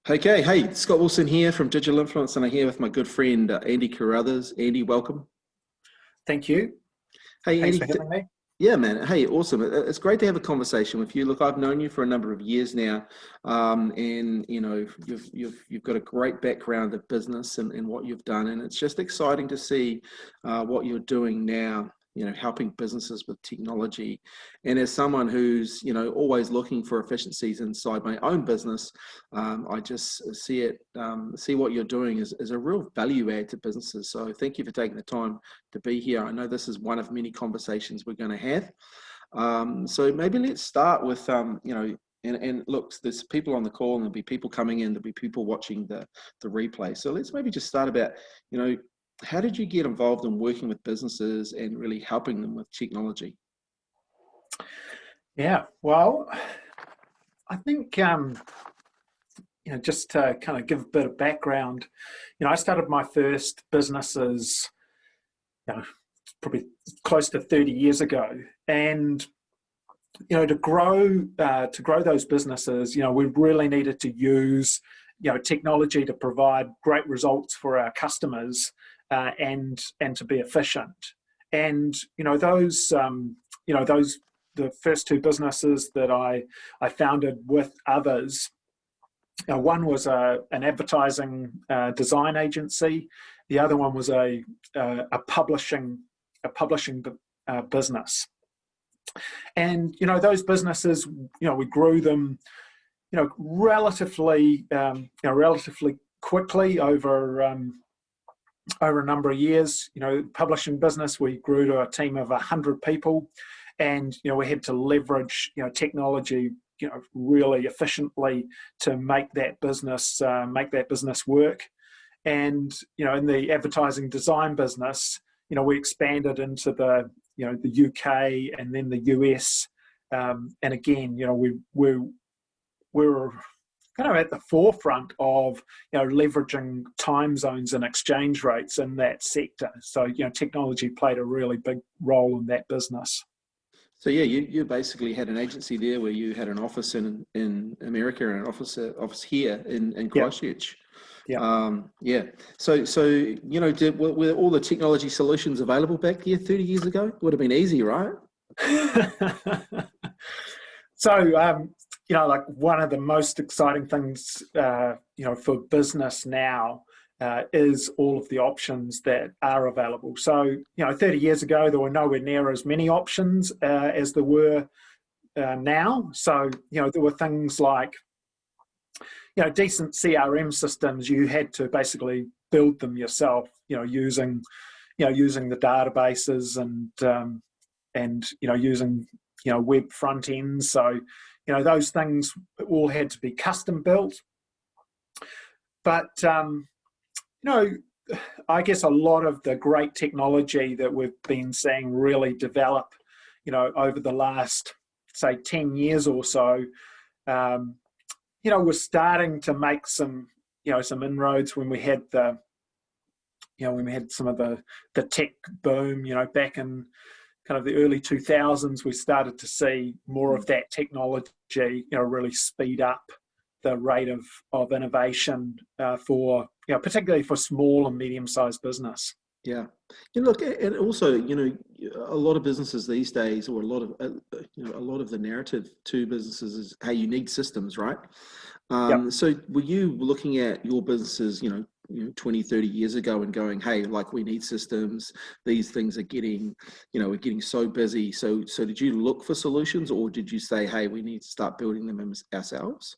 Okay, hey, Scott Wilson here from Digital Influence, and I'm here with my good friend Andy Carruthers. Andy, welcome. Thank you. Hey, Thanks Andy. for having me. Yeah, man. Hey, awesome. It's great to have a conversation with you. Look, I've known you for a number of years now, and you've got a great background of business and what you've done, and it's just exciting to see what you're doing now. Helping businesses with technology, and as someone who's always looking for efficiencies inside my own business, I just see what you're doing is a real value add to businesses. So thank you for taking the time to be here. I know this is one of many conversations we're going to have. So maybe let's start with, and look, there's people on the call and there'll be people coming in, there'll be people watching the replay. So let's maybe just start about, how did you get involved in working with businesses and really helping them with technology? Yeah, well, I think, just to kind of give a bit of background, I started my first businesses, probably close to 30 years ago. And, to grow those businesses, we really needed to use, technology to provide great results for our customers and to be efficient. And, the first two businesses that I founded with others, one was an advertising design agency. The other one was a publishing business. And those businesses, we grew them, relatively quickly over a number of years. Publishing business, we grew to a team of 100 people, and we had to leverage technology really efficiently to make that business work. And in the advertising design business, we expanded into the UK and then the US, and again we were kind of at the forefront of leveraging time zones and exchange rates in that sector. So technology played a really big role in that business. So yeah, you basically had an agency there where you had an office in America and an office here in Christchurch. Yeah. Yeah. So were all the technology solutions available back there 30 years ago? Would have been easy, right? So like one of the most exciting things for business now is all of the options that are available. So 30 years ago there were nowhere near as many options as there were now. So there were things like decent CRM systems. You had to basically build them yourself, using the databases and using web front ends. So those things all had to be custom built. But I guess a lot of the great technology that we've been seeing really develop, over the last, say, 10 years or so, we're starting to make some inroads when we had some of the tech boom, back in kind of the early 2000s. We started to see more of that technology, really speed up the rate of innovation for, particularly for small and medium-sized business. Yeah. Look, and also, a lot of businesses these days, or a lot of the narrative to businesses is, hey, you need systems, right? Yep. So were you looking at your businesses, 20, 30 years ago and going, hey, like we need systems, these things are getting, we're getting so busy. So did you look for solutions, or did you say, hey, we need to start building them ourselves?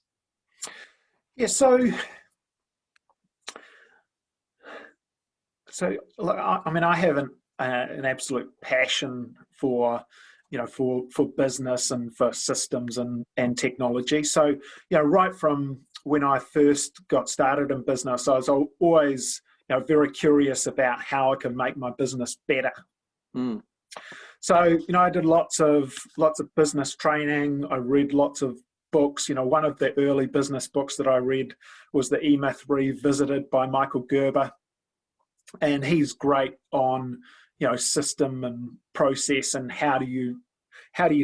Yeah, so I mean, I have an absolute passion for business and for systems and technology. So right from when I first got started in business, I was always very curious about how I could make my business better. Mm. So I did lots of business training. I read lots of books. One of the early business books that I read was The E-Myth Revisited by Michael Gerber. And he's great on, system and process and how do you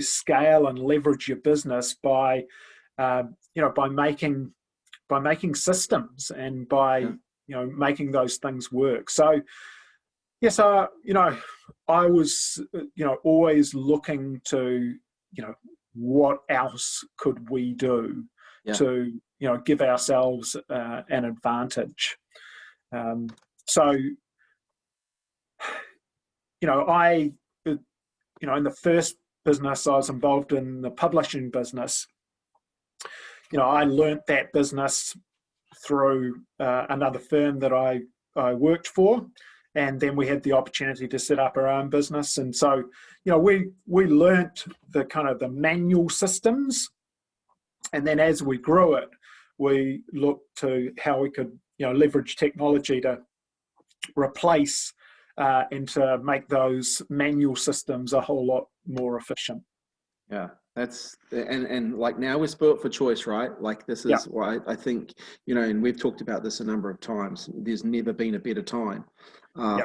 scale and leverage your business by making making systems and by Yeah. making those things work. So yes, I was always looking to what else could we do Yeah. to give ourselves an advantage. So I in the first business I was involved in, the publishing business, I learnt that business through another firm that I worked for, and then we had the opportunity to set up our own business. And so we learnt the kind of the manual systems, and then as we grew it, we looked to how we could leverage technology to replace and to make those manual systems a whole lot more efficient. Yeah, that's and like now we're spoilt for choice, right? Like this is why I think, and we've talked about this a number of times. There's never been a better time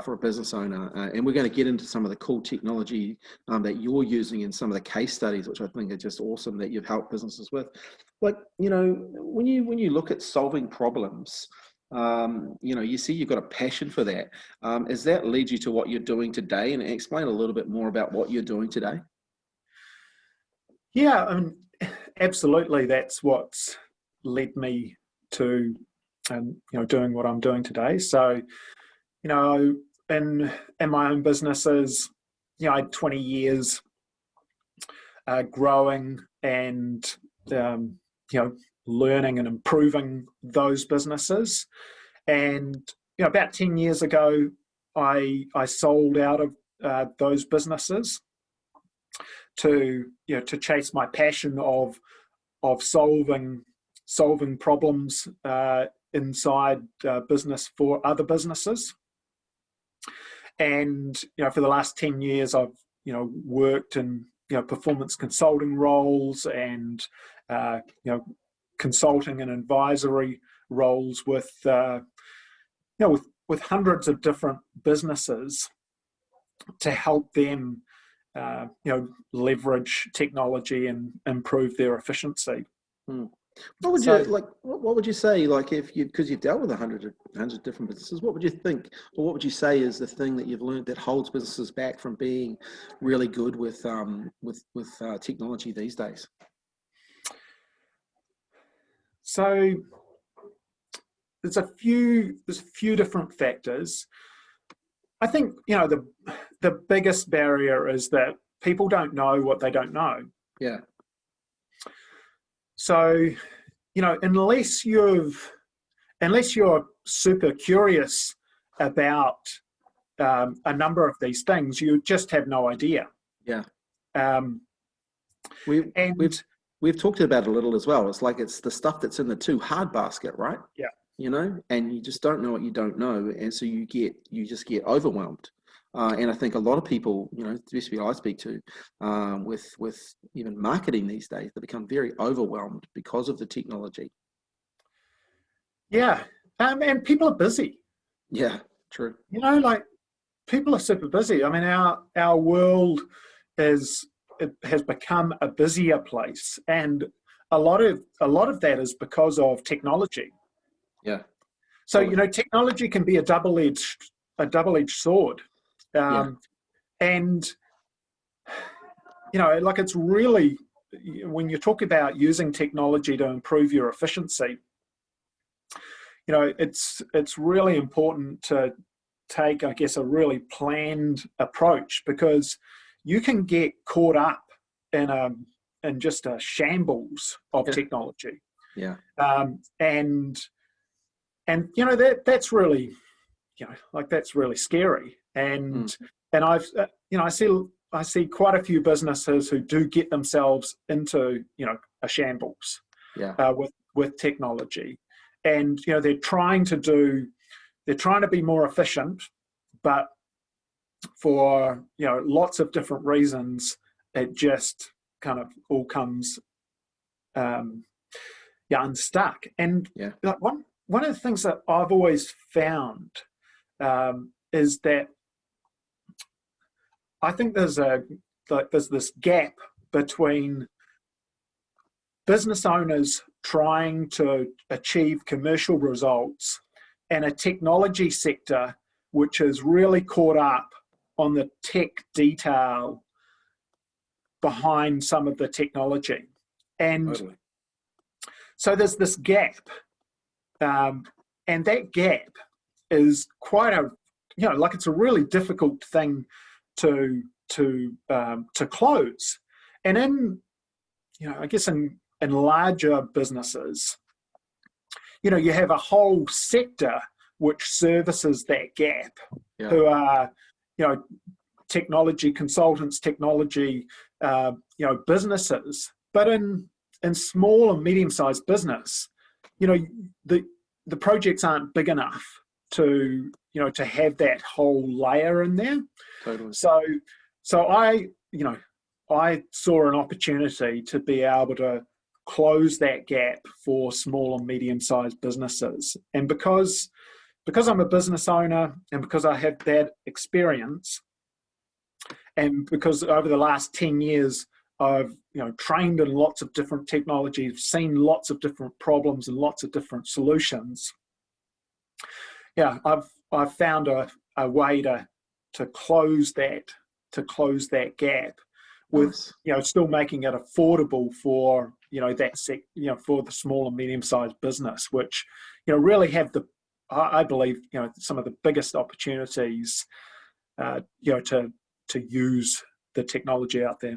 for a business owner, and we're going to get into some of the cool technology that you're using in some of the case studies, which I think are just awesome that you've helped businesses with. Like when you look at solving problems, you see you've got a passion for that. Has that led you to what you're doing today? And explain a little bit more about what you're doing today. Yeah, I mean, absolutely. That's what's led me to, doing what I'm doing today. So, in my own businesses, I had 20 years growing and, learning and improving those businesses. And, about 10 years ago, I sold out of those businesses to chase my passion of solving problems inside business for other businesses. And for the last 10 years I've worked in performance consulting roles and consulting and advisory roles with hundreds of different businesses to help them leverage technology and improve their efficiency. What would you like? What would you say? Like, because you've dealt with hundreds of different businesses, what would you think, or what would you say is the thing that you've learned that holds businesses back from being really good with technology these days? So there's a few different factors. I think the biggest barrier is that people don't know what they don't know. Yeah. So, unless you're super curious about a number of these things, you just have no idea. Yeah. We've talked about it a little as well. It's like it's the stuff that's in the too hard basket, right? Yeah. And you just don't know what you don't know, and so you just get overwhelmed. And I think a lot of people, especially I speak to, with even marketing these days, they become very overwhelmed because of the technology. Yeah, and people are busy. Yeah, true. Like people are super busy. I mean, our world has become a busier place, and a lot of that is because of technology. Yeah. So technology can be a double-edged sword. And like it's really, when you talk about using technology to improve your efficiency, it's really important to take, I guess, a really planned approach, because you can get caught up in just a shambles of technology. Yeah. And that's really, that's really scary. And I've I see quite a few businesses who do get themselves into a shambles with technology, and they're trying to be more efficient, but for lots of different reasons it just kind of all comes unstuck. And one of the things that I've always found is that I think there's this gap between business owners trying to achieve commercial results, and a technology sector which is really caught up on the tech detail behind some of the technology. And Totally. so there's this gap, and that gap is quite a, like it's a really difficult thing to close. And in, I guess in larger businesses, you have a whole sector which services that gap, who are, technology consultants, technology, businesses. But in small and medium-sized business, the projects aren't big enough to have that whole layer in there. Totally. So I saw an opportunity to be able to close that gap for small and medium-sized businesses. And because I'm a business owner, and because I have that experience, and because over the last 10 years I've trained in lots of different technologies, seen lots of different problems and lots of different solutions. I've found a way to close that gap with still making it affordable for for the small and medium-sized business, which really have I believe some of the biggest opportunities to use the technology out there.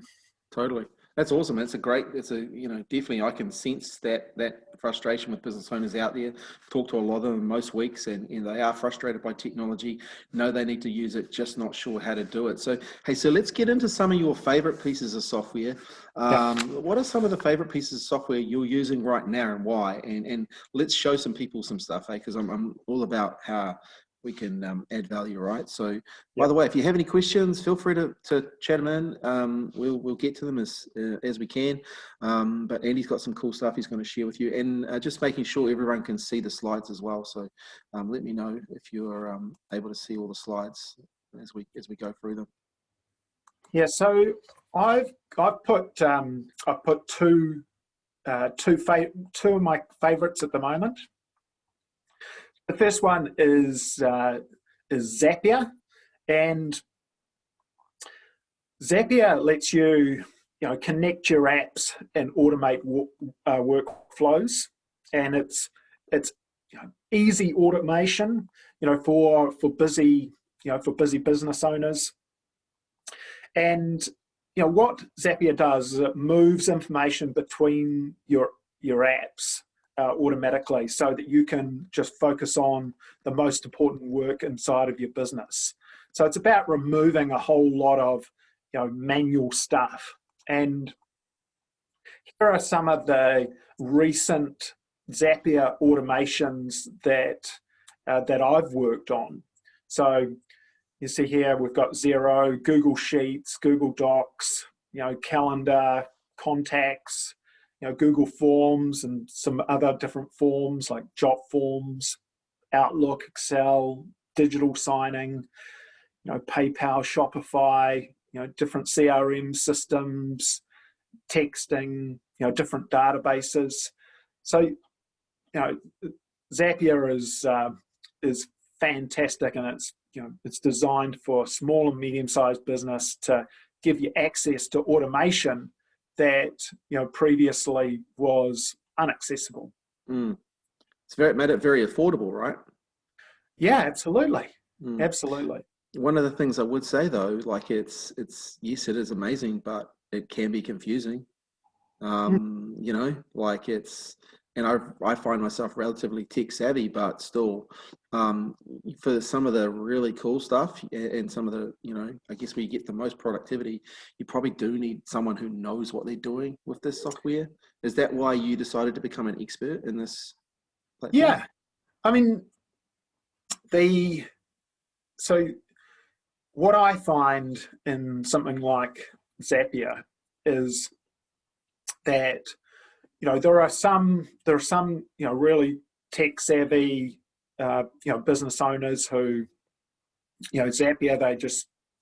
Totally. That's awesome. Definitely I can sense that frustration with business owners out there. Talk to a lot of them most weeks, and they are frustrated by technology, know they need to use it, just not sure how to do it. So, hey, let's get into some of your favorite pieces of software. What are some of the favorite pieces of software you're using right now, and why? And let's show some people some stuff, because I'm all about how we can add value, right? So, by the way, if you have any questions, feel free to chat them in. We'll get to them as we can. But Andy's got some cool stuff he's going to share with you, and just making sure everyone can see the slides as well. So, let me know if you're able to see all the slides as we go through them. Yeah. So I've put two of my favorites at the moment. The first one is Zapier, and Zapier lets you connect your apps and automate workflows, and it's easy automation for busy business owners. And what Zapier does is it moves information between your apps automatically, so that you can just focus on the most important work inside of your business. So it's about removing a whole lot of manual stuff. And here are some of the recent Zapier automations that I've worked on. So you see here we've got Xero, Google Sheets, Google Docs, Calendar, Contacts, Google Forms, and some other different forms like Jot Forms, Outlook, Excel, digital signing, PayPal, Shopify, different CRM systems, texting, different databases. So, Zapier is fantastic, and it's designed for small and medium-sized business to give you access to automation that previously was inaccessible. It's made it very affordable, right? Yeah, absolutely. Absolutely. One of the things I would say though, like it's yes, it is amazing, but it can be confusing. And I find myself relatively tech savvy, but still, for some of the really cool stuff and some of the, I guess where you get the most productivity, you probably do need someone who knows what they're doing with this software. Is that why you decided to become an expert in this platform? Yeah. I mean, so what I find in something like Zapier is that there are some really tech savvy business owners who Zapier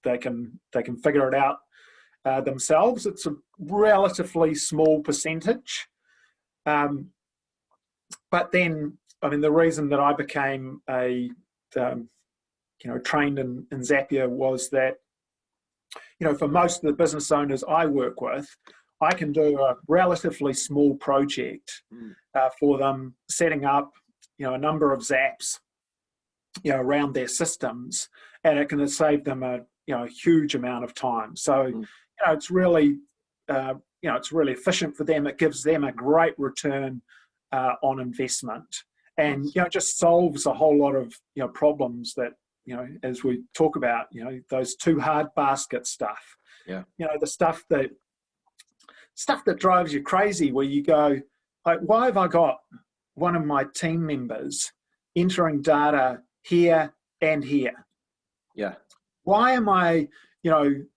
they can figure it out themselves. It's a relatively small percentage, But then, I mean, the reason that I became trained in Zapier was that, for most of the business owners I work with, I can do a relatively small project for them, setting up, a number of Zaps, around their systems, and it can save them a huge amount of time. So, it's really, it's really efficient for them. It gives them a great return on investment, and just solves a whole lot of problems that as we talk about, those too hard basket stuff. Yeah. The stuff that drives you crazy, where you go, like, why have I got one of my team members entering data here and here? Yeah. Why am I, the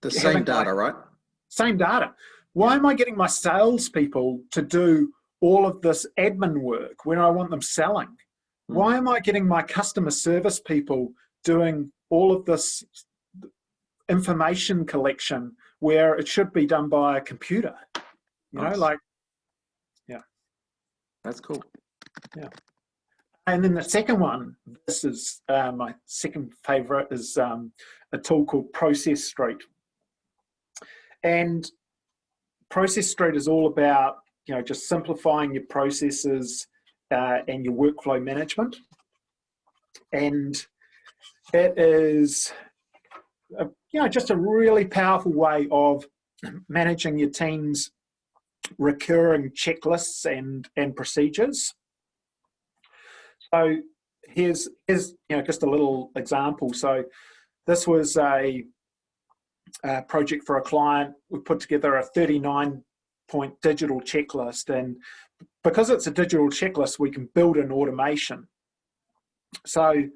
same data, right? Same data. Why am I getting my salespeople to do all of this admin work when I want them selling? Why am I getting my customer service people doing all of this information collection where it should be done by a computer? Nice. Yeah. That's cool. Yeah. And then the second one, this is my second favorite, is a tool called Process Street. And Process Street is all about, just simplifying your processes and your workflow management. And it is, just a really powerful way of managing your team's recurring checklists and procedures. So here's just a little example. So this was a project for a client. We put together a 39-point digital checklist, and because it's a digital checklist, we can build an automation. So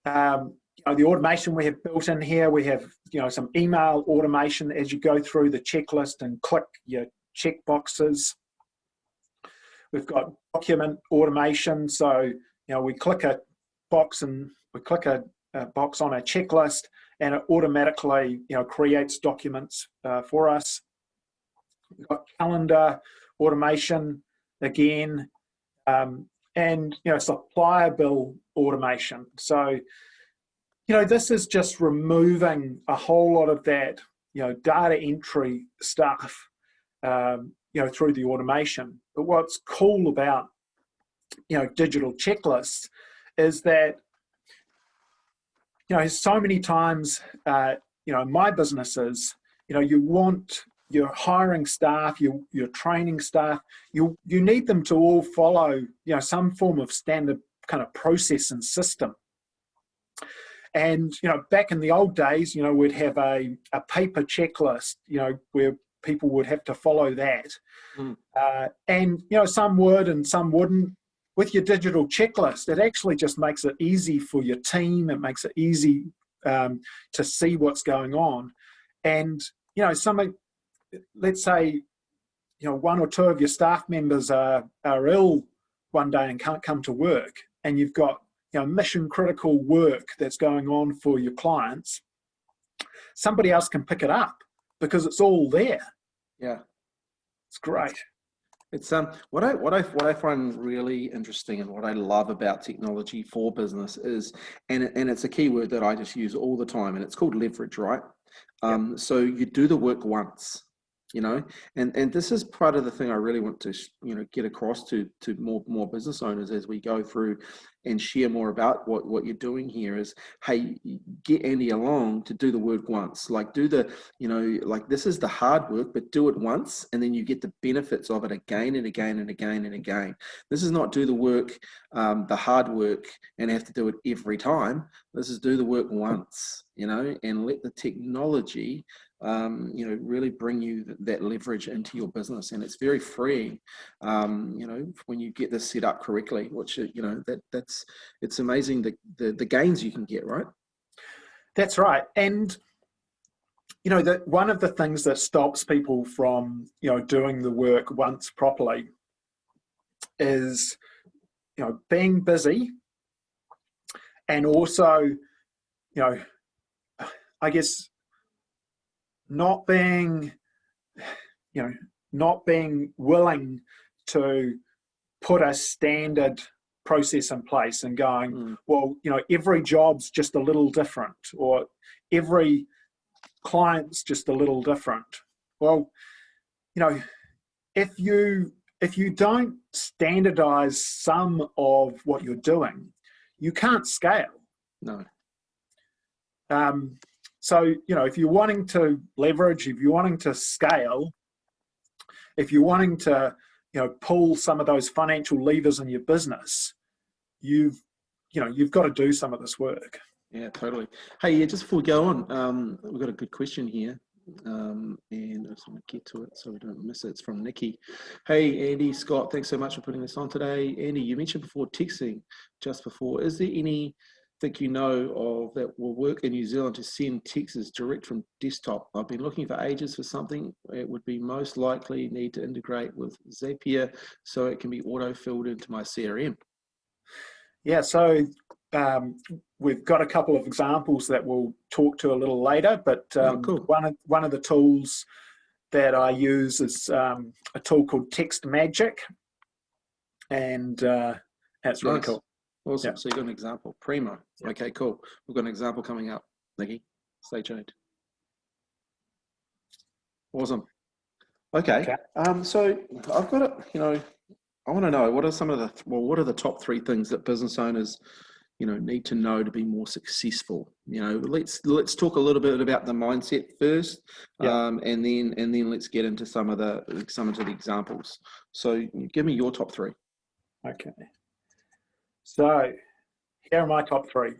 the automation we have built in here, we have some email automation as you go through the checklist and click your check boxes. We've got document automation. So we click a box and we click a box on a checklist, and it automatically creates documents for us. We've got calendar automation again, and supplier bill automation. So this is just removing a whole lot of that data entry stuff through the automation. But what's cool about digital checklists is that so many times my businesses, you want your hiring staff, your training staff, you need them to all follow some form of standard kind of process and system. And back in the old days, we'd have a paper checklist, where people would have to follow that. And some would and some wouldn't. With your digital checklist, it actually just makes it easy for your team. It makes it easy to see what's going on. And let's say one or two of your staff members are ill one day and can't come to work, and you've got mission critical work that's going on for your clients. Somebody else can pick it up because it's all there. Yeah, it's great. It's what I find really interesting and what I love about technology for business is, and it's a key word that I just use all the time, and it's called leverage, right? So you do the work once, and this is part of the thing I really want to get across to more business owners as we go through and share more about what you're doing here is, hey, get Andy along to do the work once. Like do the, like this is the hard work, but do it once, and then you get the benefits of it again and again and again and again. This is not do the work, the hard work, and have to do it every time. This is do the work once, and let the technology really bring you that leverage into your business. And it's very freeing, when you get this set up correctly, which, it's amazing the gains you can get, right? That's right. And, that one of the things that stops people from, doing the work once properly is, being busy, and also, I guess, not being willing to put a standard process in place and going, well, every job's just a little different, or every client's just a little different. Well, if you don't standardize some of what you're doing, you can't scale. No. So, if you're wanting to leverage, if you're wanting to scale, if you're wanting to, pull some of those financial levers in your business, you've got to do some of this work. Yeah, totally. Hey, yeah, just before we go on, we've got a good question here. And I just want to get to it so we don't miss it. It's from Nikki. Hey, Andy, Scott, thanks so much for putting this on today. Andy, you mentioned before texting just before. Is there anything you know of that will work in New Zealand to send texts direct from desktop? I've been looking for ages for something. It would be most likely need to integrate with Zapier so it can be auto-filled into my CRM. Yeah, so we've got a couple of examples that we'll talk to a little later, but cool. one of the tools that I use is a tool called Text Magic, and that's really cool. Awesome. Yeah. So you've got an example. Primo. Yeah. Okay, cool. We've got an example coming up, Nikki. Stay tuned. Awesome. Okay. So I've got it, I want to know what are the top 3 things that business owners need to know to be more successful. Let's talk a little bit about the mindset first, and then let's get into some of the examples. So give me your top 3. Okay. So here are my top 3.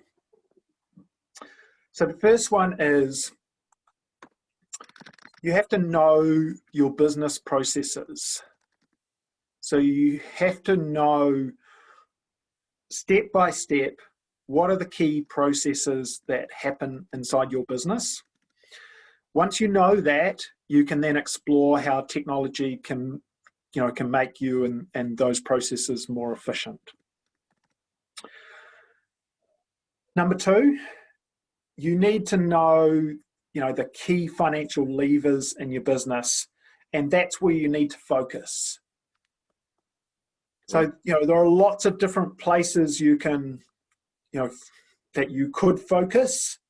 So the first one is you have to know your business processes. So you have to know step by step what are the key processes that happen inside your business. Once you know that, you can then explore how technology can make you and those processes more efficient. Number 2, you need to know, the key financial levers in your business, and that's where you need to focus. So, there are lots of different places you can, that you could focus,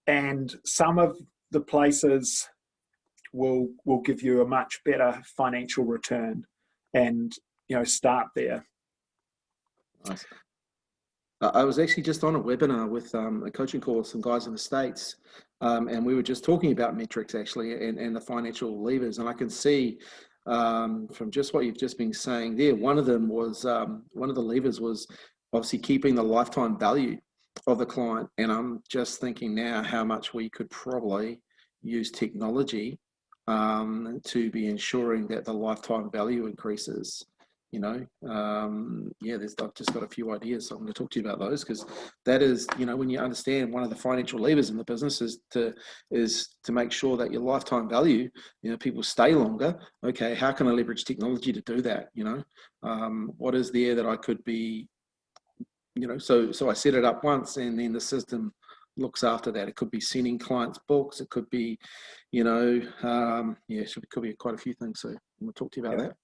and some of the places will give you a much better financial return, and, start there. Nice. I was actually just on a webinar with a coaching call with some guys in the States, and we were just talking about metrics actually and the financial levers. And I can see from just what you've just been saying there, one of the levers was obviously keeping the lifetime value of the client. And I'm just thinking now how much we could probably use technology to be ensuring that the lifetime value increases. I've just got a few ideas, so I'm going to talk to you about those, because that is, when you understand one of the financial levers in the business is to make sure that your lifetime value, people stay longer. Okay, how can I leverage technology to do that? What is there that I could be, so I set it up once, and then the system looks after that. It could be sending clients books. It could be, it could be quite a few things. So I'm going to talk to you about that.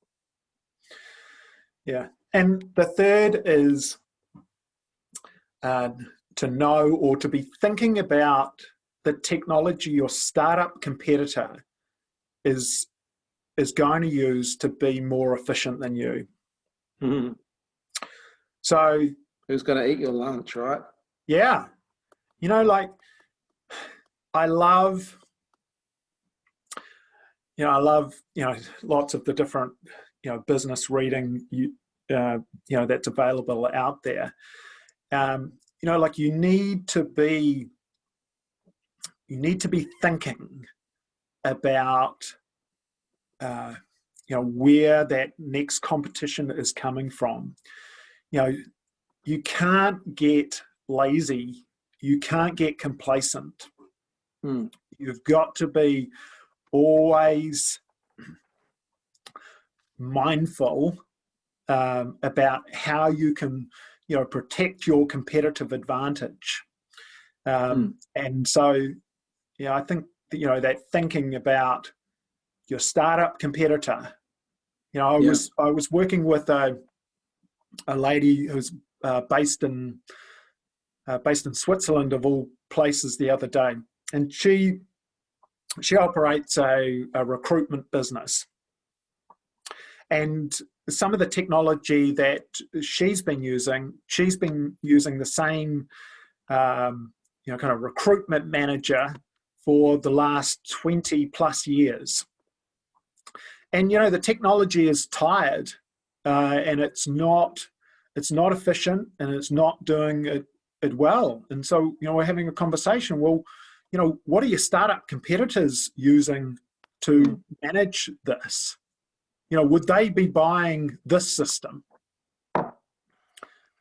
Yeah, and the third is to know or to be thinking about the technology your startup competitor is going to use to be more efficient than you. Mm-hmm. So who's going to eat your lunch, right? Yeah, I love lots of the different business reading that's available out there. You need to be thinking about where that next competition is coming from. You can't get lazy, you can't get complacent. You've got to be always mindful about how you can, protect your competitive advantage. And so, I think that thinking about your startup competitor. I was working with a a lady who's based in Switzerland, of all places, the other day, and she operates a recruitment business. And some of the technology that she's been using the same kind of recruitment manager for the last 20 plus years. And the technology is tired, and it's not efficient, and it's not doing it well. And so we're having a conversation. Well, what are your startup competitors using to manage this? Would they be buying this system?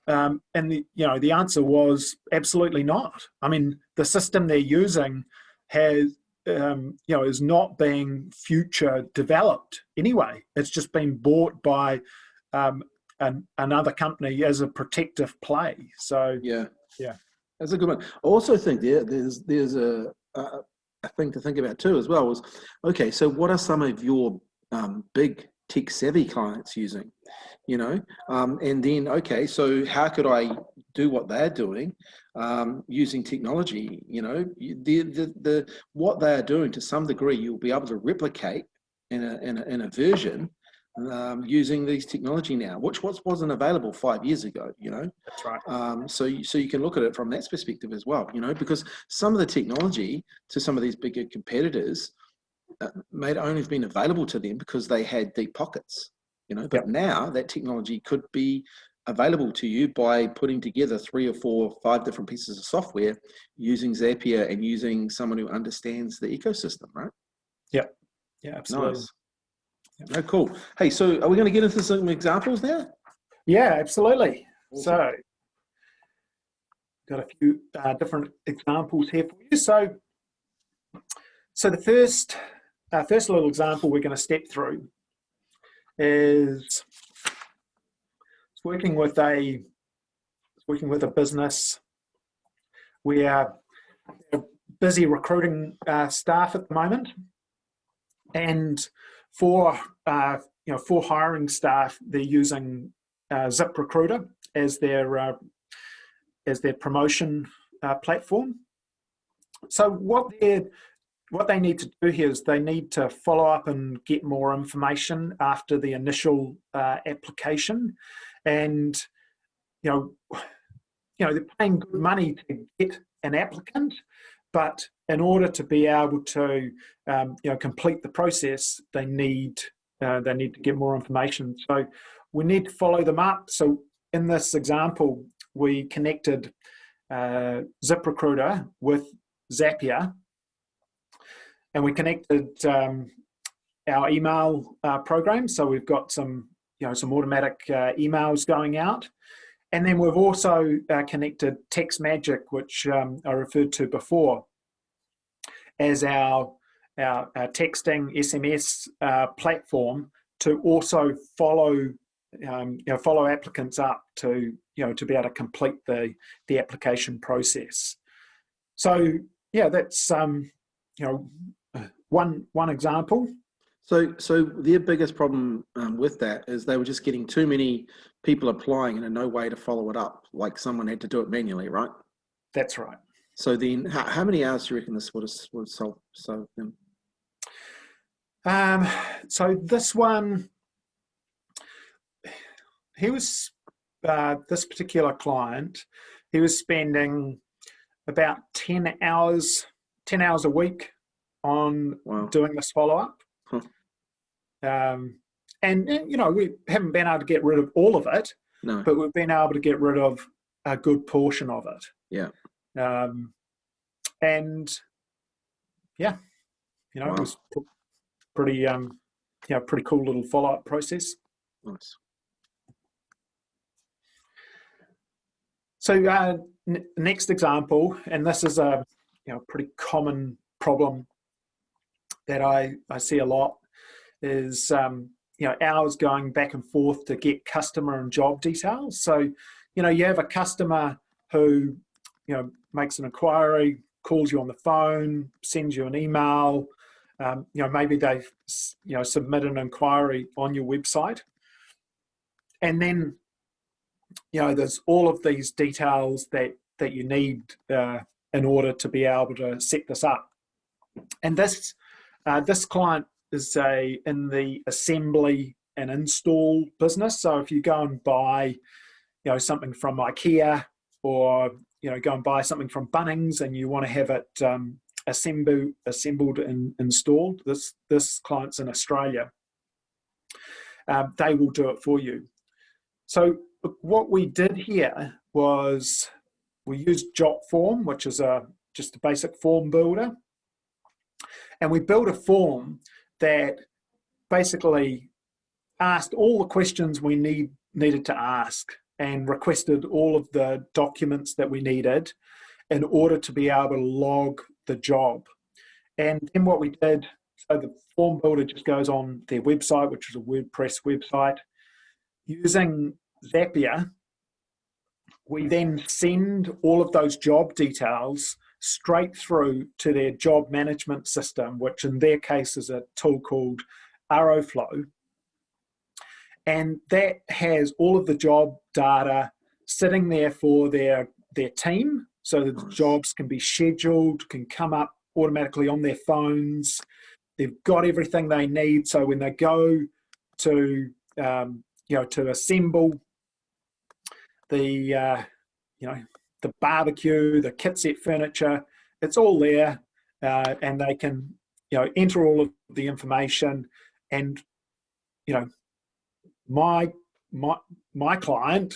And the answer was absolutely not. I mean, the system they're using has is not being future developed anyway. It's just been bought by another company as a protective play. So yeah, that's a good one. I also think there's a thing to think about too as well. Was okay. So what are some of your big tech savvy clients using? And then okay, so how could I do what they're doing using technology? The what they are doing to some degree you'll be able to replicate in a version using these technology now, which wasn't available 5 years ago. That's right. So you can look at it from that perspective as well. Because some of the technology to some of these bigger competitors may only have been available to them because they had deep pockets. But now that technology could be available to you by putting together 3 or 4 or 5 different pieces of software using Zapier and using someone who understands the ecosystem, right? Yeah, absolutely. Nice. Oh, cool. Hey, so are we going to get into some examples now? Yeah, absolutely. Awesome. So, got a few different examples here for you. So the first little example we're going to step through is working with a business. We are busy recruiting staff at the moment, and for hiring staff, they're using ZipRecruiter as their promotion platform. So what they need to do here is they need to follow up and get more information after the initial application, and they're paying good money to get an applicant, but in order to be able to complete the process, they need to get more information. So we need to follow them up. So in this example, we connected ZipRecruiter with Zapier, and we connected our email program. So we've got some automatic emails going out. And then we've also connected TextMagic, which I referred to before, as our texting SMS platform to also follow applicants up to be able to complete the application process. So that's one example. So their biggest problem with that is they were just getting too many people applying and no way to follow it up. Like someone had to do it manually, right? That's right. So then, how many hours do you reckon this would have solved them? So this one, he was this particular client. He was spending about 10 hours a week on doing this follow up. Huh. And we haven't been able to get rid of all of it, no, but we've been able to get rid of a good portion of it. Yeah. And it was pretty cool little follow-up process. Nice. So next example, and this is a pretty common problem that I see a lot, is hours going back and forth to get customer and job details. So you have a customer who makes an inquiry, calls you on the phone, sends you an email. Maybe they've submit an inquiry on your website, and then there's all of these details that you need in order to be able to set this up. And this client is in the assembly and install business. So if you go and buy, something from IKEA, or go and buy something from Bunnings, and you want to have it assembled and installed, this client's in Australia. They will do it for you. So what we did here was we used Jotform, which is just a basic form builder. And we built a form that basically asked all the questions we needed to ask, and requested all of the documents that we needed in order to be able to log the job. And then what we did, so the form builder just goes on their website, which is a WordPress website. Using Zapier, we then send all of those job details straight through to their job management system, which in their case is a tool called Arrowflow. And that has all of the job data sitting there for their team, so that the jobs can be scheduled, can come up automatically on their phones. They've got everything they need, so when they go to to assemble the barbecue, the kit set furniture, it's all there, and they can enter all of the information. And my client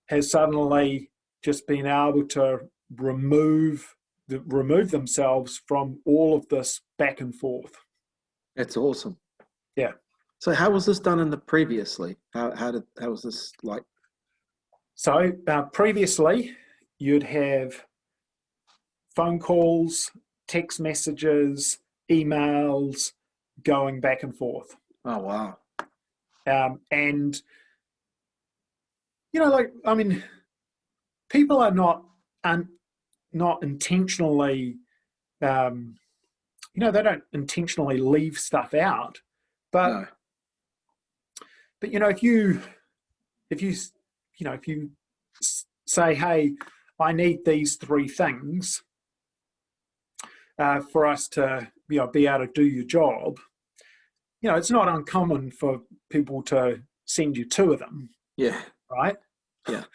has suddenly just been able to remove themselves from all of this back and forth. That's awesome. Yeah. So how was this done in the previously? How was this like? So previously, you'd have phone calls, text messages, emails going back and forth. Oh, wow. And, people are not intentionally, they don't intentionally leave stuff out. But, No. but if you say, hey, I need these 3 things for us to be able to do your job, it's not uncommon for people to send you 2 of them. Yeah. Right? Yeah.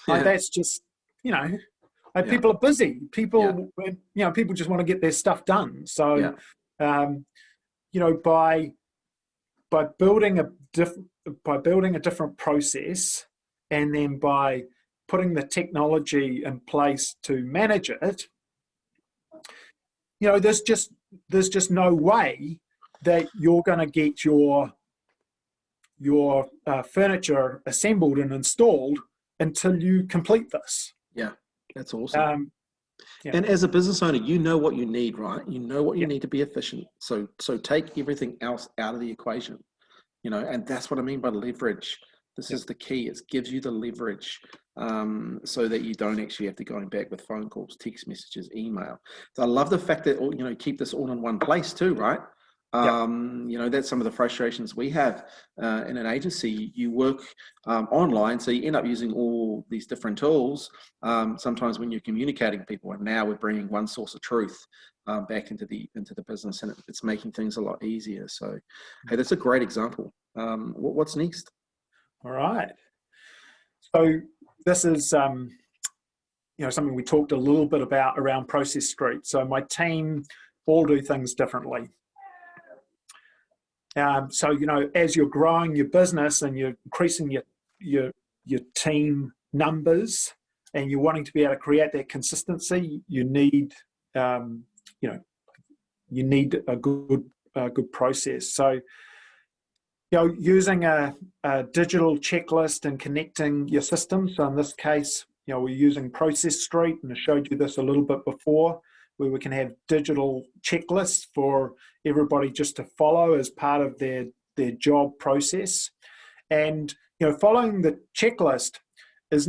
That's just, people are busy. People just want to get their stuff done. So, by building a different process, and then by putting the technology in place to manage it, there's just no way that you're going to get your furniture assembled and installed until you complete this. Yeah, that's awesome. Yeah. And as a business owner, you know what you need, right? You know what you need to be efficient. So take everything else out of the equation, and that's what I mean by leverage. This is the key. It gives you the leverage so that you don't actually have to go back with phone calls, text messages, email. So I love the fact that, keep this all in one place too, right? That's some of the frustrations we have in an agency. You work online, so you end up using all these different tools sometimes when you're communicating with people. And now we're bringing one source of truth back into the business, and it's making things a lot easier. So, hey, that's a great example. What's next? All right. So this is something we talked a little bit about around Process Street. So my team all do things differently. So as you're growing your business and you're increasing your team numbers, and you're wanting to be able to create that consistency, you need a good process. So using a digital checklist and connecting your systems. So in this case, we're using Process Street, and I showed you this a little bit before, where we can have digital checklists for everybody just to follow as part of their job process. And following the checklist is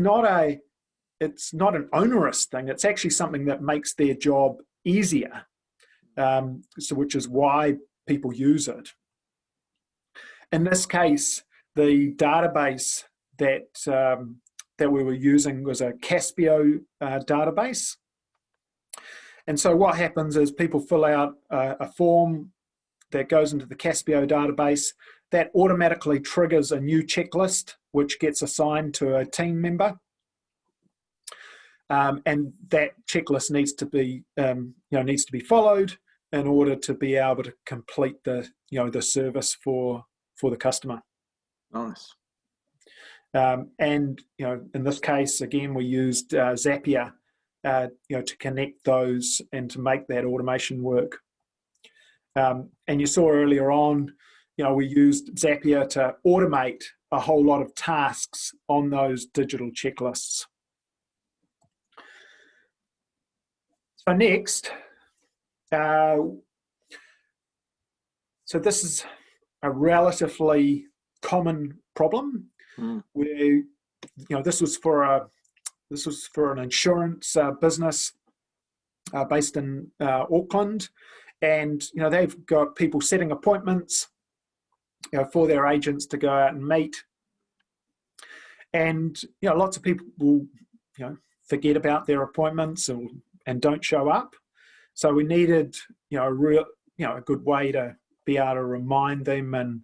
it's not an onerous thing. It's actually something that makes their job easier. Which is why people use it. In this case, the database that that we were using was a Caspio database. And so what happens is people fill out a form that goes into the Caspio database that automatically triggers a new checklist, which gets assigned to a team member. And that checklist needs to be, followed in order to be able to complete the service for the customer. Nice. And in this case, again, we used Zapier, to connect those and to make that automation work. And you saw earlier on, we used Zapier to automate a whole lot of tasks on those digital checklists. So next, so this is a relatively common problem where, this was for an insurance business based in Auckland, and they've got people setting appointments for their agents to go out and meet, and lots of people will forget about their appointments and don't show up. So we needed a good way to be able to remind them and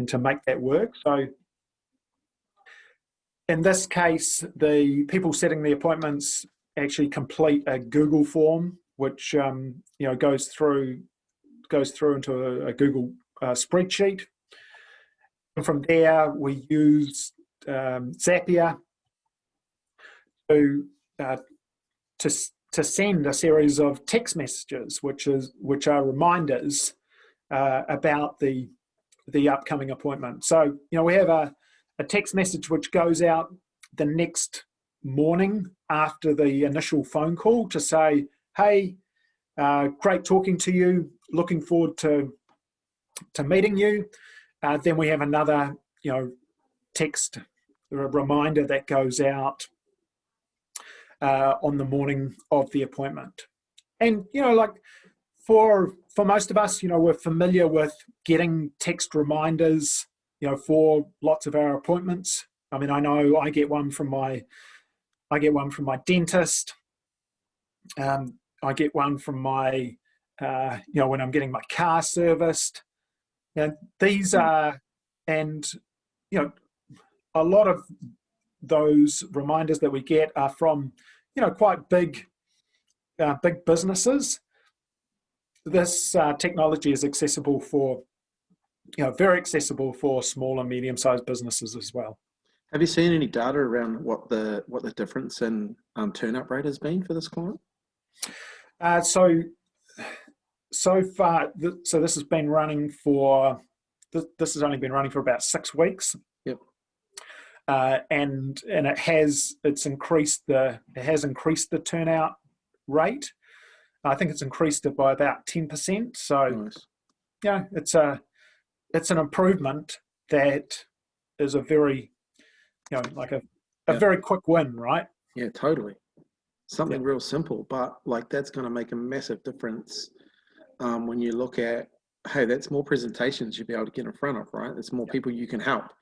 to make that work. So in this case, the people setting the appointments actually complete a Google form, which goes through into a Google spreadsheet. And from there, we use Zapier to send a series of text messages, which are reminders about the upcoming appointment. So we have a text message which goes out the next morning after the initial phone call to say, hey, great talking to you, looking forward to meeting you. Then we have another text reminder that goes out on the morning of the appointment. And like for most of us, we're familiar with getting text reminders for lots of our appointments. I mean, I know I get one from my dentist. I get one from my when I'm getting my car serviced. These are, and a lot of those reminders that we get are from quite big businesses. This technology is accessible for very accessible for small and medium-sized businesses as well. Have you seen any data around what the difference in turn-up rate has been for this client? So far, so this has been running for this has only been running for about 6 weeks. Yep. And it has increased the turnout rate. I think it's increased it by about 10%. So nice. It's an improvement that is a very very quick win, right? Yeah, totally. Something real simple, but like that's going to make a massive difference when you look at, hey, that's more presentations you'll be able to get in front of, right? It's more people you can help.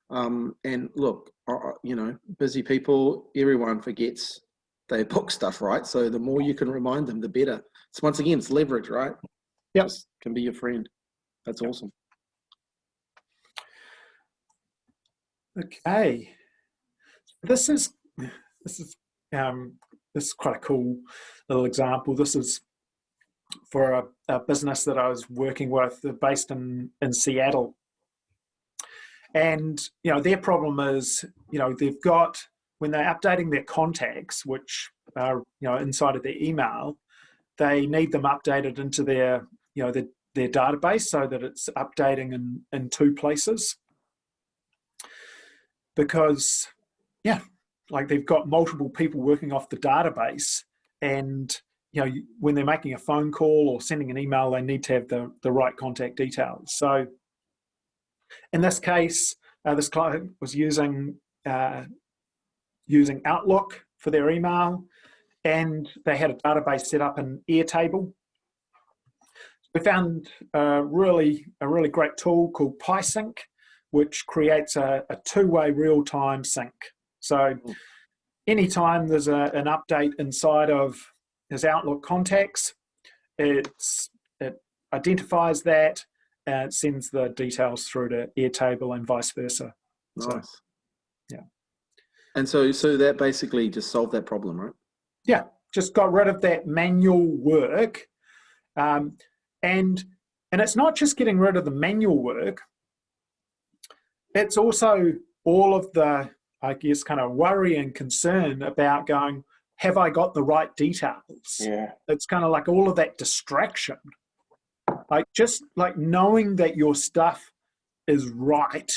And look, busy people, everyone forgets they book stuff, right? So the more you can remind them, the better. It's once again, it's leverage, right? Yes, can be your friend. That's awesome. Okay, this is quite a cool little example. This is for a business that I was working with, based in Seattle, and their problem is they've got, when they're updating their contacts, which are inside of their email, they need them updated into their their database so that it's updating in 2 places. Because like they've got multiple people working off the database, and when they're making a phone call or sending an email, they need to have the right contact details. So in this case, this client was using Outlook for their email, and they had a database set up in Airtable. We found a really great tool called PySync, which creates a 2-way real-time sync So anytime there's an update inside of his Outlook contacts, it identifies that and it sends the details through to Airtable and vice versa. Nice. So, yeah. And so that basically just solved that problem, right? Yeah, just got rid of that manual work. And it's not just getting rid of the manual work, it's also all of the, I guess, kind of worry and concern about going, have I got the right details? Yeah. It's kind of like all of that distraction. Like just like knowing that your stuff is right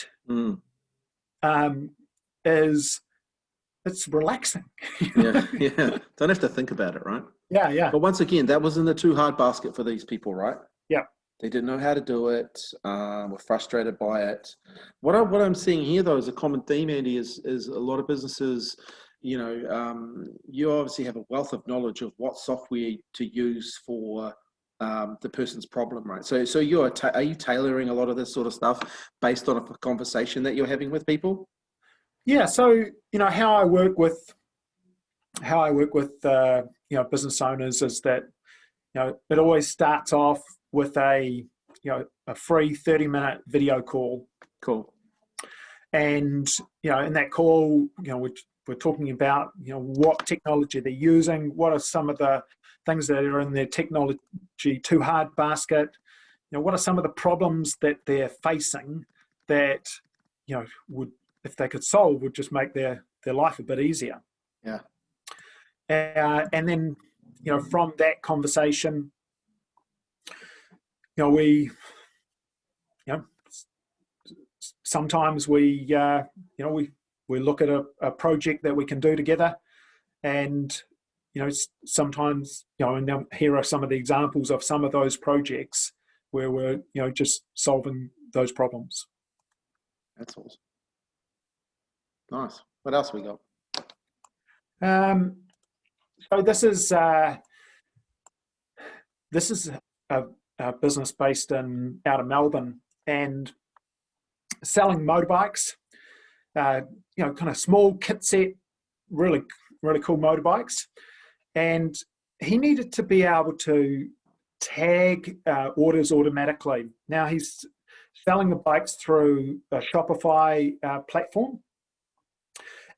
it's relaxing. Yeah. Don't have to think about it, right? Yeah. But once again, that was in the too hard basket for these people, right? Yeah. They didn't know how to do it. Were frustrated by it. What I'm seeing here, though, is a common theme, Andy, is a lot of businesses. You obviously have a wealth of knowledge of what software to use for the person's problem, right? So are you tailoring a lot of this sort of stuff based on a conversation that you're having with people? Yeah. So how I work with business owners is that it always starts off with a free 30-minute video call. Cool. And in that call, we're talking about what technology they're using, what are some of the things that are in their technology too hard basket, what are some of the problems that they're facing that would, if they could solve, would just make their life a bit easier. Yeah. And then from that conversation, we sometimes we look at a project that we can do together, and sometimes and here are some of the examples of some of those projects where we're just solving those problems. That's awesome. Nice. What else we got? So this is a business based out of Melbourne and selling motorbikes. Kind of small kit set, really cool motorbikes, and he needed to be able to tag orders automatically. Now he's selling the bikes through a Shopify platform,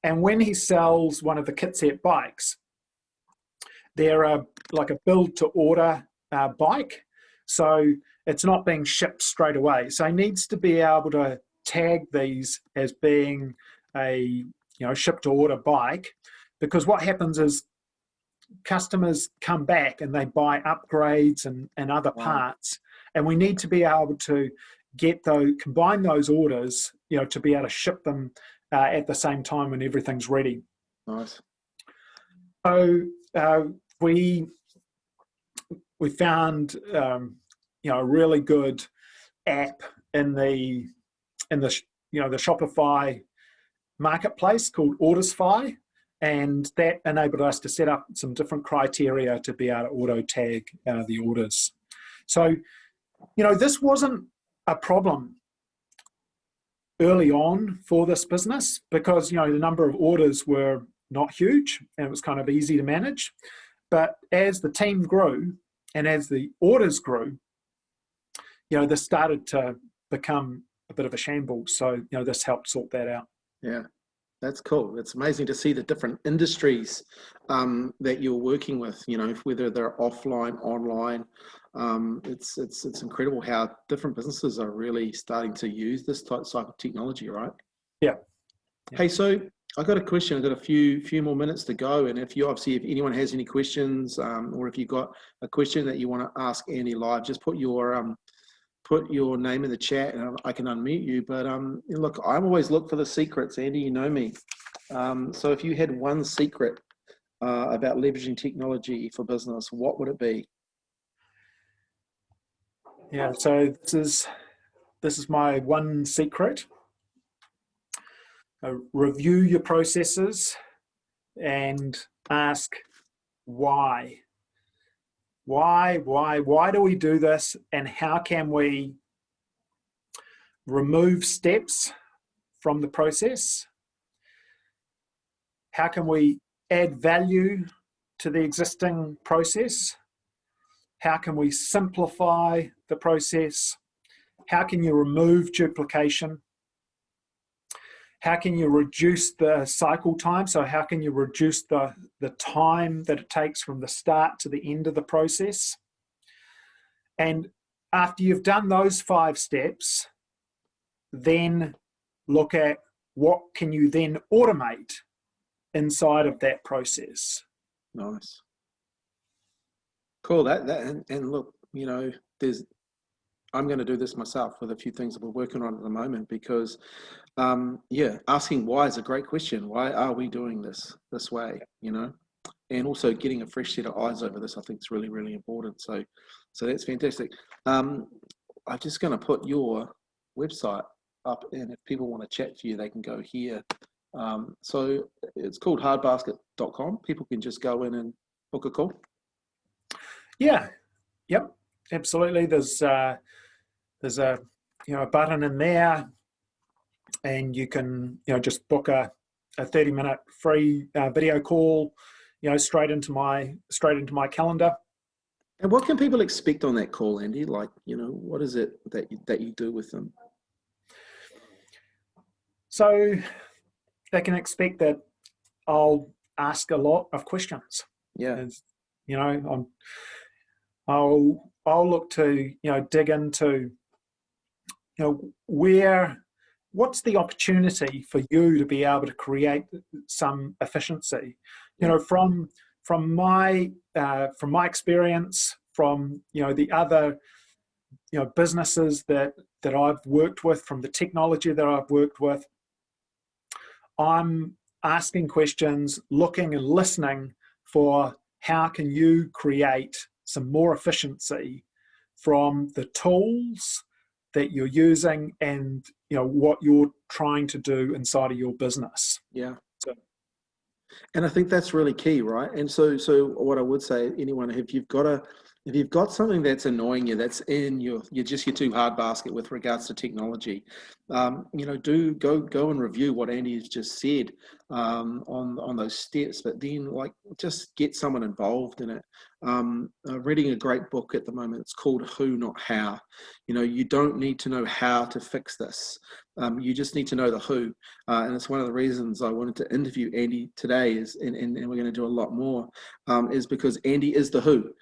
and when he sells one of the kit set bikes, they're like a build to order bike, so it's not being shipped straight away. So he needs to be able to tag these as being a ship to order bike, because what happens is customers come back and they buy upgrades and other parts, and we need to be able to combine those orders to be able to ship them at the same time when everything's ready. Nice. So we found a really good app in the Shopify marketplace called Ordersfy, and that enabled us to set up some different criteria to be able to auto tag the orders. So this wasn't a problem early on for this business, because the number of orders were not huge and it was kind of easy to manage. But as the team grew and as the orders grew, this started to become a bit of a shambles. So this helped sort that out. Yeah, that's cool. It's amazing to see the different industries that you're working with, whether they're offline, online. It's incredible how different businesses are really starting to use this type of technology, right? Yeah. Hey, so I got a question. I've got a few more minutes to go, and if anyone has any questions, or if you've got a question that you want to ask Andy live, just put your name in the chat and I can unmute you. But look, I always look for the secrets, Andy. You know me. So if you had one secret about leveraging technology for business, what would it be? Yeah. So this is my one secret. Review your processes and ask why. Why do we do this, and how can we remove steps from the process How can we add value to the existing process? How can we simplify the process? How can you remove duplication? How can you reduce the cycle time? So how can you reduce the time that it takes from the start to the end of the process? And after you've done those 5 steps, then look at what can you then automate inside of that process. Nice. Cool. And look, you know, I'm going to do this myself with a few things that we're working on at the moment, because yeah, asking why is a great question. Why are we doing this way, you know? And also getting a fresh set of eyes over this, I think, is really, really important. So that's fantastic. I'm just going to put your website up, and if people want to chat to you, they can go here. So it's called hardbasket.com. People can just go in and book a call. Yeah, yep, absolutely. There's a a button in there, and you can just book a 30-minute free video call, straight into my calendar. And what can people expect on that call, Andy? Like, what is it that you do with them? So they can expect that I'll ask a lot of questions. Yeah. I'll look to dig into what's the opportunity for you to be able to create some efficiency. From my experience, from the other businesses that I've worked with, from the technology that I've worked with, I'm asking questions, looking and listening for how can you create some more efficiency from the tools that you're using and what you're trying to do inside of your business. Yeah. And I think that's really key, right? And so what I would say, anyone, if you've got something that's annoying you, that's in your too hard basket with regards to technology, do go and review what Andy's just said on those steps, but then just get someone involved in it. Reading a great book at the moment. It's called Who, Not How. You don't need to know how to fix this. You just need to know the who. And it's one of the reasons I wanted to interview Andy today, and we're going to do a lot more, is because Andy is the who.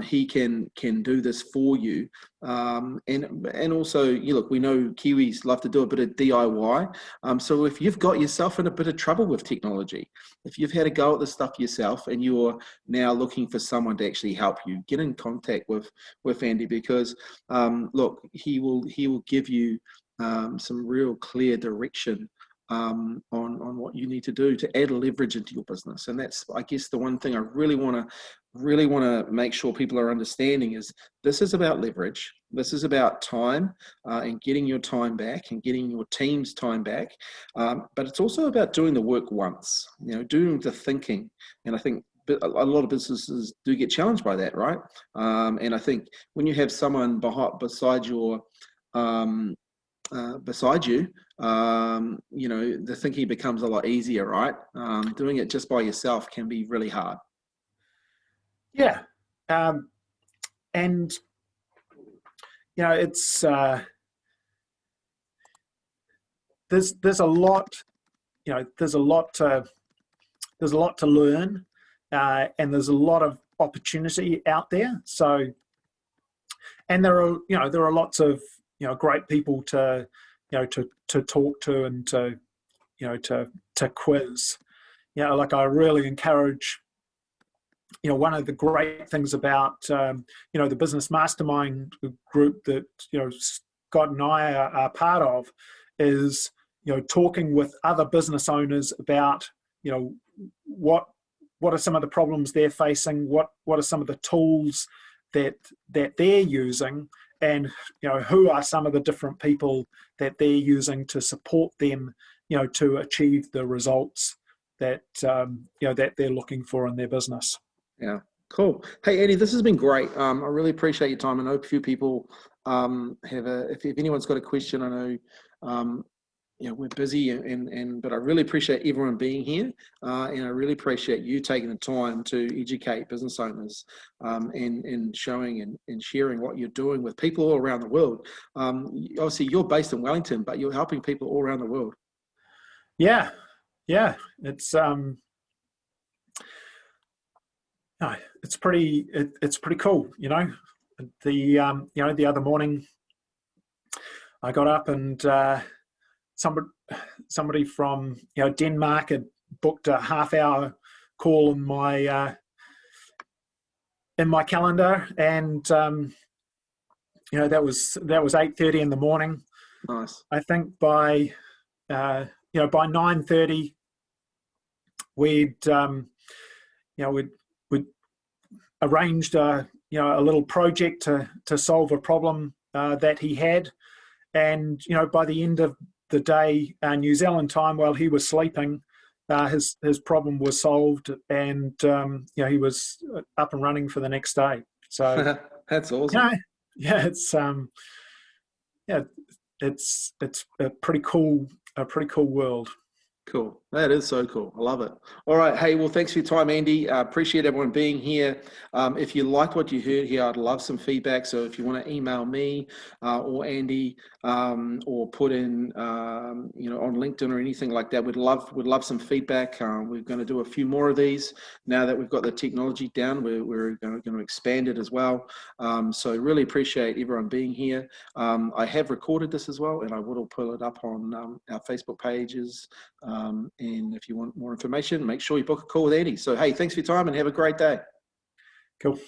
He can do this for you, and also, look, we know Kiwis love to do a bit of DIY. So if you've got yourself in a bit of trouble with technology, if you've had a go at this stuff yourself and you're now looking for someone to actually help you, get in contact with Andy, because look, he will give you some real clear direction on what you need to do to add leverage into your business. And that's, I guess, the one thing I really want to make sure people are understanding is this is about leverage. This is about time and getting your time back and getting your team's time back. But it's also about doing the work once, doing the thinking. And I think a lot of businesses do get challenged by that, right? And I think when you have someone beside you, the thinking becomes a lot easier, right? Doing it just by yourself can be really hard. Yeah. And it's there's a lot to learn, and there's a lot of opportunity out there. So, and there are lots of great people to talk to and to quiz. I really encourage. One of the great things about the business mastermind group that Scott and I are part of is talking with other business owners about what are some of the problems they're facing, what are some of the tools that they're using, and who are some of the different people that they're using to support them to achieve the results that that they're looking for in their business. Yeah, cool. Hey, Eddie, this has been great. I really appreciate your time. I know a few people if anyone's got a question, I know we're busy, but I really appreciate everyone being here, and I really appreciate you taking the time to educate business owners, and showing and sharing what you're doing with people all around the world. Obviously, you're based in Wellington, but you're helping people all around the world. Yeah, yeah, it's it's pretty cool. The other morning I got up and somebody from Denmark had booked a half-hour call in my calendar, and that was 8:30 in the morning. Nice. I think by 9:30 we'd arranged a little project to solve a problem that he had, and by the end of the day, New Zealand time, while he was sleeping, his problem was solved, and he was up and running for the next day. So that's awesome. It's a pretty cool world. Cool. That is so cool. I love it. All right. Hey, well, thanks for your time, Andy. Appreciate everyone being here. If you liked what you heard here, I'd love some feedback. So if you want to email me or Andy, or put in, on LinkedIn or anything like that, we'd love some feedback. We're going to do a few more of these now that we've got the technology down. We're going to expand it as well. So really appreciate everyone being here. I have recorded this as well, and I will pull it up on our Facebook pages. And if you want more information, make sure you book a call with Andy. So, hey, thanks for your time and have a great day. Cool.